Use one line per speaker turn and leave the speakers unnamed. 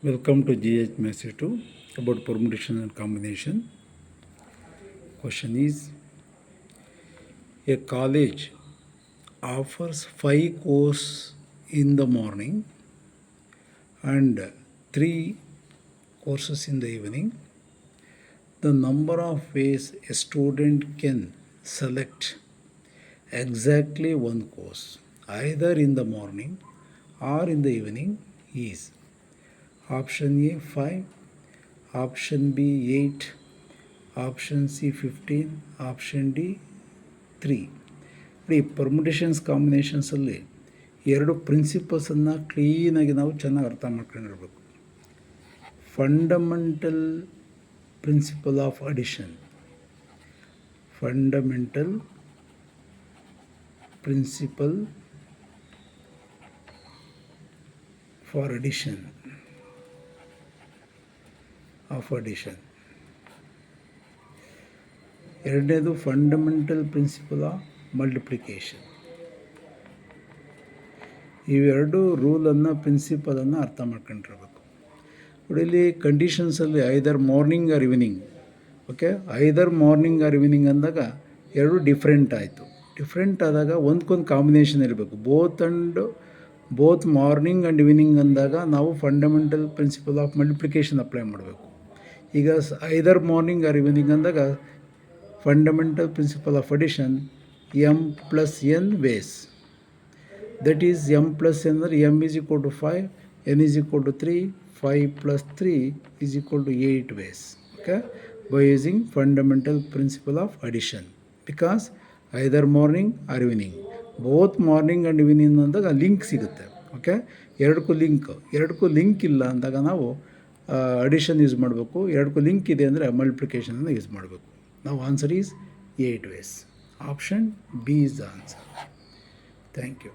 Welcome to GH Maths 2 about permutation and combination. Question is, a college offers 5 courses in the morning and 3 courses in the evening. The number of ways a student can select exactly one course either in the morning or in the evening is option A 5, option B 8, option C 15, option D 3. ಈ permutations ಕಾಂಬಿನೇಷನ್ಸಲ್ಲಿ ಎರಡು ಪ್ರಿನ್ಸಿಪಲ್ಸನ್ನು ಕ್ಲೀನಾಗಿ ನಾವು ಚೆನ್ನಾಗಿ ಅರ್ಥ ಮಾಡ್ಕೊಂಡಿರ್ಬೇಕು. Fundamental principle of addition, fundamental principle for addition of addition. ಎರಡನೇದು fundamental principle of multiplication. ಇವೆರಡು ರೂಲನ್ನು ಪ್ರಿನ್ಸಿಪಲನ್ನು ಅರ್ಥ ಮಾಡ್ಕೊಂಡಿರ್ಬೇಕು. ಇಲ್ಲಿ ಕಂಡೀಷನ್ಸಲ್ಲಿ either morning or evening. Okay, either morning or evening ಅಂದಾಗ ಎರಡು ಡಿಫ್ರೆಂಟ್ ಆಯಿತು. ಡಿಫ್ರೆಂಟ್ ಆದಾಗ ಒಂದಕ್ಕೊಂದು ಕಾಂಬಿನೇಷನ್ ಇರಬೇಕು. ಬೋತ್ ಮಾರ್ನಿಂಗ್ ಆ್ಯಂಡ್ ಈವ್ನಿಂಗ್ ಅಂದಾಗ ನಾವು fundamental principle of multiplication apply ಮಾಡಬೇಕು. ಈಗ ಐದರ್ ಮಾರ್ನಿಂಗ್ ಆರ್ ಈವ್ನಿಂಗ್ ಅಂದಾಗ fundamental principle of addition m plus n ways. That is m plus n ಅಂದರೆ m is equal to 5, n is equal to 3, 5 plus 3 is equal to 8 ways. Okay, by using fundamental principle of addition, because either morning or evening, both morning and evening ಅಂದಾಗ link ಸಿಗುತ್ತೆ. Okay, ಎರಡಕ್ಕೂ link ಇಲ್ಲ ಅಂದಾಗ ನಾವು addition use ಮಾಡಬೇಕು. ಎರಡಕ್ಕೂ link ಇದೆ ಅಂದರೆ ಮಲ್ಟಿಪ್ಲಿಕೇಶನನ್ನು ಯೂಸ್ ಮಾಡಬೇಕು. Now answer is 8 ways. Option B is the answer. Thank you.